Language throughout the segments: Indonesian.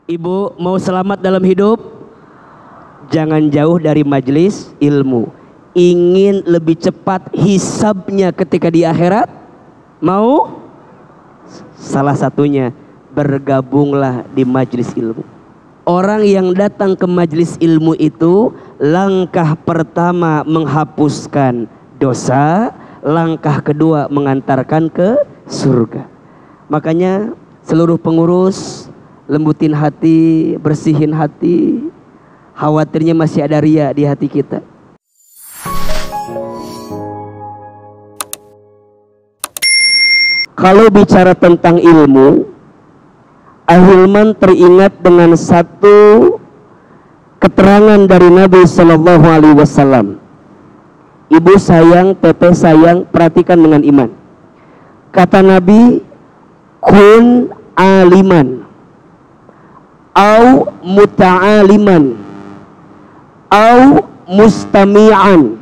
Ibu mau selamat dalam hidup, jangan jauh dari majelis ilmu. Ingin lebih cepat hisabnya ketika di akhirat, mau? Salah satunya bergabunglah di majelis ilmu. Orang yang datang ke majelis ilmu itu langkah pertama menghapuskan dosa, langkah kedua mengantarkan ke surga. Makanya seluruh pengurus lembutin hati, bersihin hati. Khawatirnya masih ada ria di hati kita. Kalau bicara tentang ilmu, Ahilman teringat dengan satu keterangan dari Nabi Sallallahu Alaihi Wasallam. Ibu sayang, teteh sayang, perhatikan dengan iman. Kata Nabi, kun aliman, au muta'aliman, au mustami'an,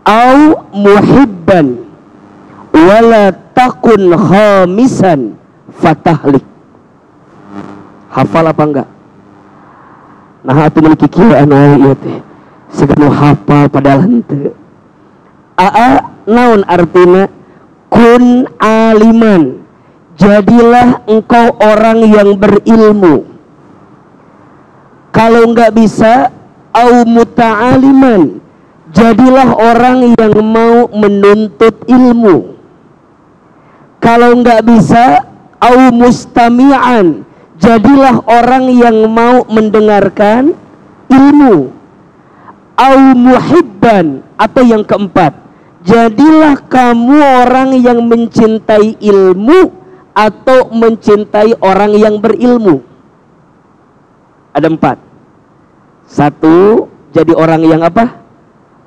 au muhibban, wala takun khamisan fatahlik. Hafal apa enggak? Nah, atuh memiliki kiraan ieu teh. Segala hafal padahal henteu. Naon artina? Kun aliman. Jadilah engkau orang yang berilmu. Kalau enggak bisa, au muta'aliman. Jadilah orang yang mau menuntut ilmu. Kalau enggak bisa, au mustami'an. Jadilah orang yang mau mendengarkan ilmu. Au muhibban, atau yang keempat, jadilah kamu orang yang mencintai ilmu atau mencintai orang yang berilmu. Ada 4. 1, jadi orang yang apa?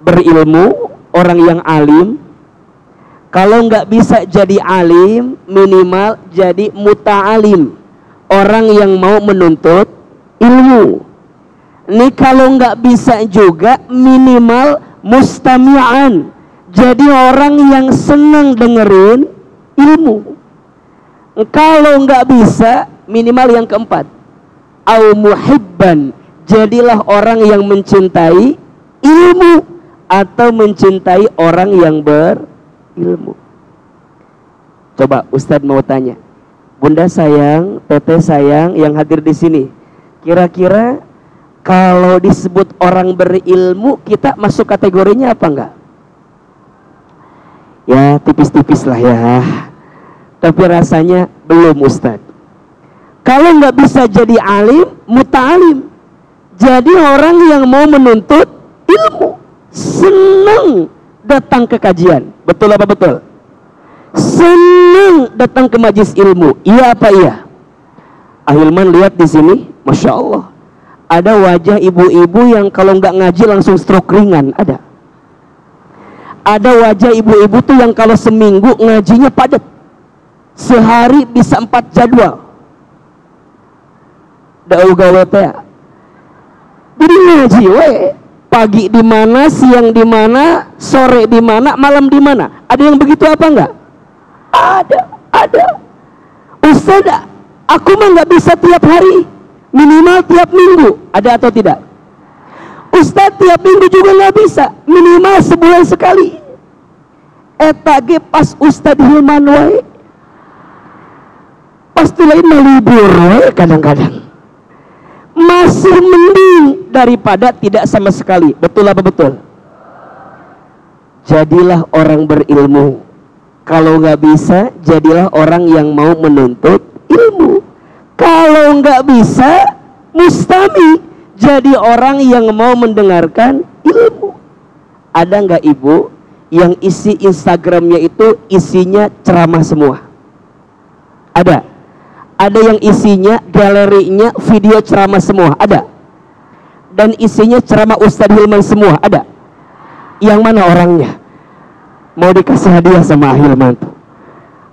Berilmu, orang yang alim. Kalau nggak bisa jadi alim, minimal jadi muta'alim, orang yang mau menuntut ilmu. Ini kalau nggak bisa juga, minimal mustami'an, jadi orang yang senang dengerin ilmu. Kalau nggak bisa, minimal yang keempat, au muhibban, jadilah orang yang mencintai ilmu atau mencintai orang yang berilmu. Coba Ustadz mau tanya, Bunda sayang, Teteh sayang yang hadir di sini, kira-kira kalau disebut orang berilmu, kita masuk kategorinya apa enggak? Ya tipis-tipis lah ya. Tapi rasanya belum Ustadz. Kalau nggak bisa jadi alim, muta'alim, jadi orang yang mau menuntut ilmu, senang datang ke kajian. Betul apa betul? Senang datang ke majelis ilmu. Iya apa iya? Ahilman lihat di sini, masya Allah, ada wajah ibu-ibu yang kalau nggak ngaji langsung stroke ringan. Ada wajah ibu-ibu tuh yang kalau seminggu ngajinya padat, sehari bisa 4 jadwal. Da'u gawe teh. Jadi ngaji we, pagi di mana, siang di mana, sore di mana, malam di mana. Ada yang begitu apa enggak? Ada. Ustaz, aku mah nggak bisa tiap hari, minimal tiap minggu. Ada atau tidak? Ustaz, tiap minggu juga nggak bisa, minimal sebulan sekali. Eta ge pas Ustadz Hilman wae, pasti lain melibur wae kadang-kadang. Masih mending daripada tidak sama sekali. Betul apa betul? Jadilah orang berilmu. Kalau nggak bisa, jadilah orang yang mau menuntut ilmu. Kalau nggak bisa, mustami, jadi orang yang mau mendengarkan ilmu. Ada nggak ibu yang isi Instagramnya itu isinya ceramah semua? Ada. Ada yang isinya galerinya video ceramah semua? Ada. Dan isinya ceramah Ustadz Hilman semua? Ada. Yang mana orangnya? Mau dikasih hadiah sama Hilman tuh.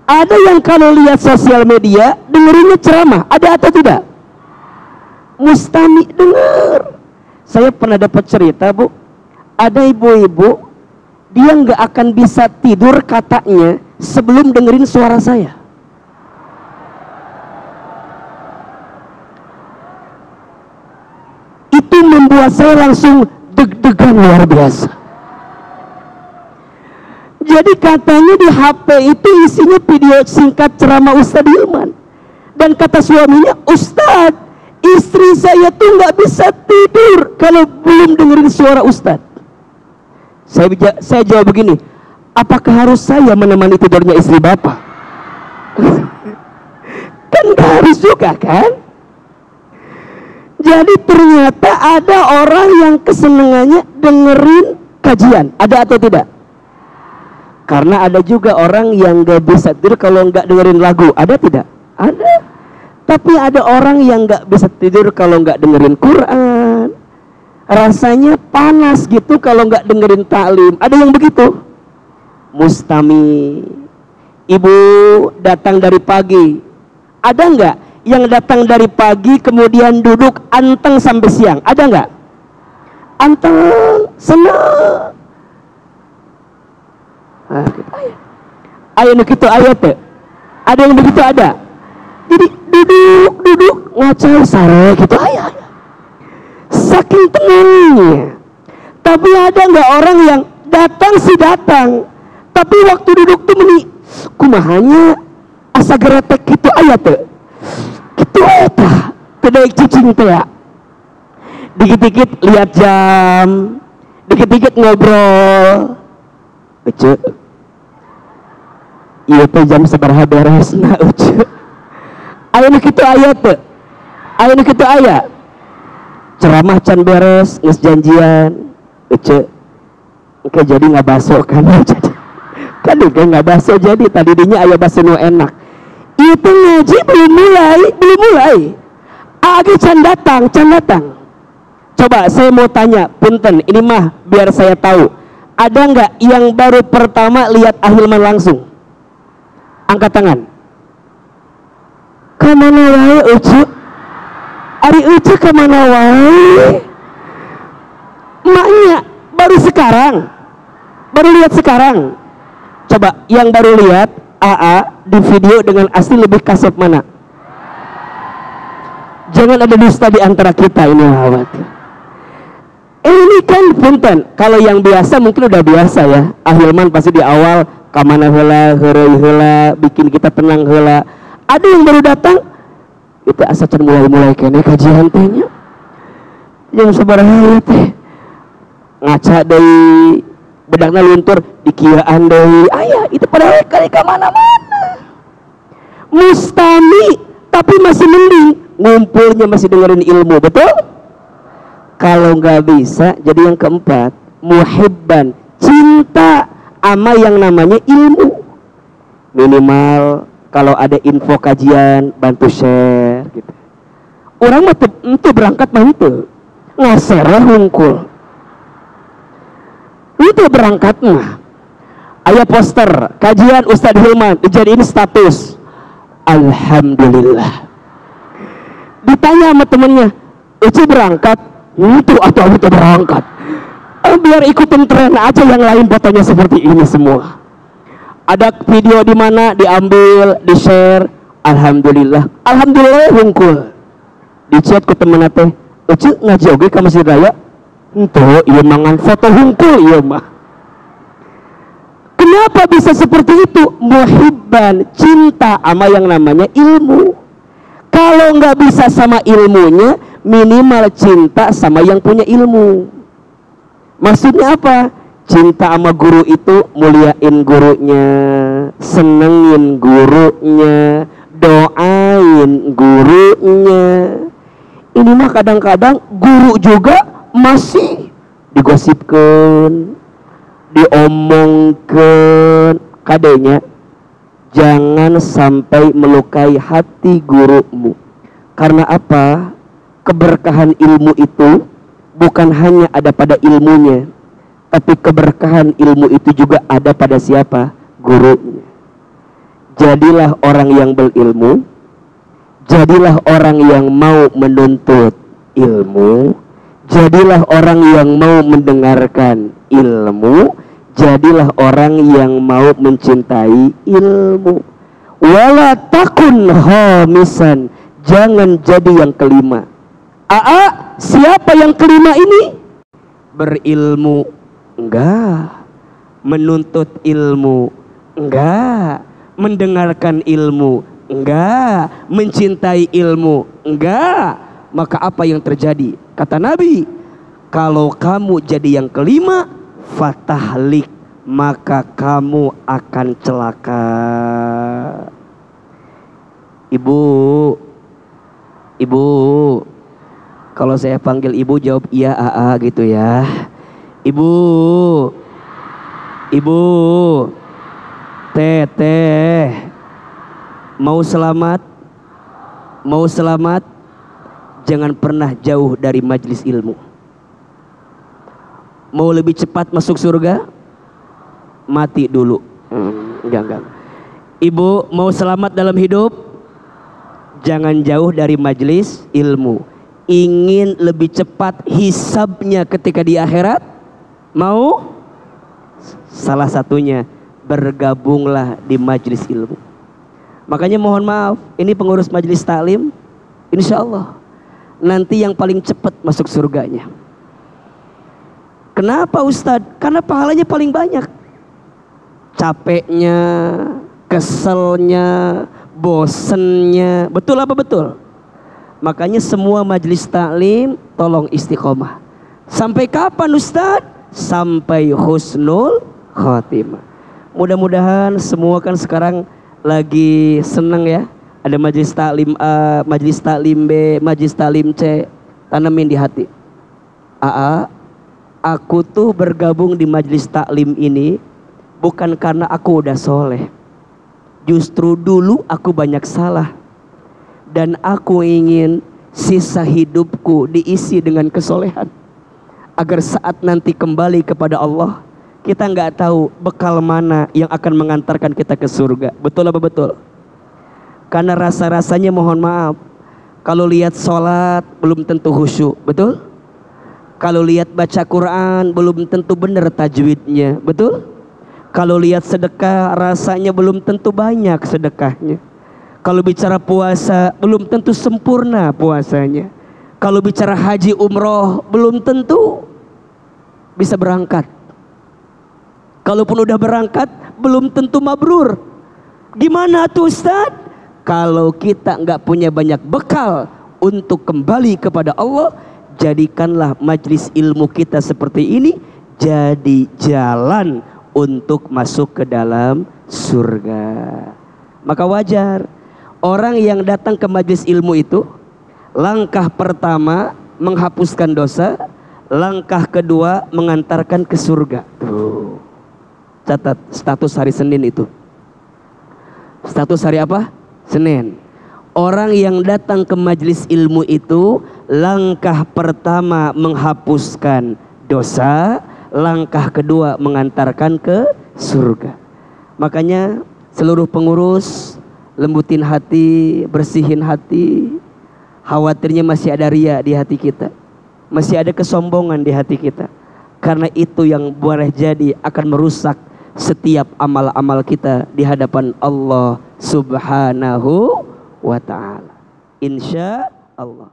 Ada yang kalau lihat sosial media dengerinnya ceramah? Ada atau tidak? Mustami denger. Saya pernah dapat cerita bu, ada ibu-ibu dia nggak akan bisa tidur katanya sebelum dengerin suara saya. itu membuat saya langsung deg-degan luar biasa. Jadi katanya di HP itu isinya video singkat ceramah Ustadz Hilman. Dan kata suaminya, Ustadz, istri saya tuh nggak bisa tidur kalau belum dengerin suara Ustadz. Saya jawab begini, apakah harus saya menemani tidurnya istri bapak? Kan gak harus juga kan? Jadi ternyata ada orang yang kesenangannya dengerin kajian. Ada atau tidak? Karena ada juga orang yang gak bisa tidur kalau gak dengerin lagu. Ada tidak? Ada. Tapi ada orang yang gak bisa tidur kalau gak dengerin Quran. Rasanya panas gitu kalau gak dengerin taklim. Ada yang begitu? Mustami. Ibu datang dari pagi. Ada nggak yang datang dari pagi kemudian duduk anteng sampai siang? Ada nggak? Anteng, senang. Nah, ayat gitu ayat. Ada yang begitu ada. Jadi duduk ngacau sare gitu ayat. Saking tenangnya. Tapi ada nggak orang yang datang sih datang, tapi waktu duduk tuh kumahanya asa geretek gitu ayat tuh. Gitu apa? Kedaik cicing tuh ya. Dikit-dikit lihat jam, dikit-dikit ngobrol. Ucu, iya tuh jam sabaraha beresna ucu. Ayeuna kitu ayat tuh. Ayeuna kitu ayat. Ceramah can beres, geus janjian. Ucu. Engke jadi ngabaso kan jadi. Kan juga ngabaso jadi tadinya aya baso nu enak. Itu ngaji belum mulai. Agi can datang. Coba saya mau tanya, punten, ini mah biar saya tahu. Ada nggak yang baru pertama lihat Ahilman langsung? Angkat tangan. Kemana wae Ucu? Ari Ucu kemana wae? Maknya baru sekarang. Baru lihat sekarang. Coba yang baru lihat AA di video dengan asli lebih kasep mana? Jangan ada dusta di antara kita ini khawatir. Ini kan punten, kalau yang biasa mungkin udah biasa ya. Ahilman pasti di awal kamana heula, heureuy heula, bikin kita tenang heula. Ada yang baru datang, itu asa can mulai kene kajian teh nya. Yang sabaraha teh ngaca deui, bedakna luntur dikieuan deui. Aya itu pada kali ka mana-mana. Mustami tapi masih mending ngumpulnya masih dengerin ilmu, betul? Kalau nggak bisa, jadi yang keempat, muhibban, cinta ama yang namanya ilmu. Minimal kalau ada info kajian, bantu share gitu. Orang mah itu berangkat mah itu ngaserah hungkul. Itu berangkat mah. Aya poster kajian Ustadz Hilman dijadiin status. Alhamdulillah. Ditanya sama temennya, Uci berangkat? Itu atau itu berangkat? Biar ikutin tren aja yang lain fotonya seperti ini semua. Ada video di mana diambil, di share, alhamdulillah, alhamdulillah hungkul. Di chat ku temen teh, Uci ngaji oge ka Masjid Raya? Tuh, iya mangan foto hungkul iya mah. Kenapa bisa seperti itu? Muhibban, cinta sama yang namanya ilmu. Kalau nggak bisa sama ilmunya, minimal cinta sama yang punya ilmu. Maksudnya apa? Cinta sama guru itu muliain gurunya, senengin gurunya, doain gurunya. Ini mah kadang-kadang guru juga masih digosipkan, diomongkan. Kadenya jangan sampai melukai hati gurumu. Karena apa? Keberkahan ilmu itu bukan hanya ada pada ilmunya, tapi keberkahan ilmu itu juga ada pada siapa? Gurunya. Jadilah orang yang berilmu, jadilah orang yang mau menuntut ilmu, jadilah orang yang mau mendengarkan ilmu, jadilah orang yang mau mencintai ilmu. Wala takun khamisan, jangan jadi yang kelima. AA Siapa yang kelima ini? Berilmu? Enggak. Menuntut ilmu? Enggak. Mendengarkan ilmu? Enggak. Mencintai ilmu? Enggak. Maka apa yang terjadi? Kata Nabi, kalau kamu jadi yang kelima, fatahlik, maka kamu akan celaka. Ibu, kalau saya panggil ibu jawab iya aa gitu ya. Ibu, teh, mau selamat, jangan pernah jauh dari majelis ilmu. Mau lebih cepat masuk surga, mati dulu. Enggak. Ibu mau selamat dalam hidup, jangan jauh dari majelis ilmu. Ingin lebih cepat hisabnya ketika di akhirat, mau? Salah satunya bergabunglah di majelis ilmu. Makanya mohon maaf, ini pengurus majelis taklim, insya Allah nanti yang paling cepat masuk surganya. Kenapa Ustadz? Karena pahalanya paling banyak. Capeknya, keselnya, bosennya, betul apa betul? Makanya semua majelis taklim tolong istiqomah. Sampai kapan Ustadz? Sampai husnul khotimah. Mudah-mudahan semua kan sekarang lagi seneng ya. Ada majelis taklim A, majelis taklim B, majelis taklim C. Tanamin di hati. Aku tuh bergabung di majelis taklim ini bukan karena aku udah soleh. Justru dulu aku banyak salah. Dan aku ingin sisa hidupku diisi dengan kesolehan. Agar saat nanti kembali kepada Allah, kita nggak tahu bekal mana yang akan mengantarkan kita ke surga. Betul apa betul? Karena rasa-rasanya mohon maaf, kalau lihat sholat belum tentu khusyuk. Betul? Kalau lihat baca Quran belum tentu benar tajwidnya. Betul? Kalau lihat sedekah rasanya belum tentu banyak sedekahnya. Kalau bicara puasa belum tentu sempurna puasanya. Kalau bicara haji umroh belum tentu bisa berangkat. Kalaupun udah berangkat belum tentu mabrur. Gimana tuh Ustaz? Kalau kita nggak punya banyak bekal untuk kembali kepada Allah, jadikanlah majelis ilmu kita seperti ini jadi jalan untuk masuk ke dalam surga. Maka wajar orang yang datang ke majelis ilmu itu, langkah pertama menghapuskan dosa, langkah kedua mengantarkan ke surga. Tuh. Catat status hari Senin itu. Status hari apa? Senin. Orang yang datang ke majelis ilmu itu, langkah pertama menghapuskan dosa, langkah kedua mengantarkan ke surga. Makanya seluruh pengurus lembutin hati, bersihin hati. Khawatirnya masih ada ria di hati kita, masih ada kesombongan di hati kita. Karena itu yang boleh jadi akan merusak setiap amal-amal kita di hadapan Allah Subhanahu wa ta'ala. Insya Allah.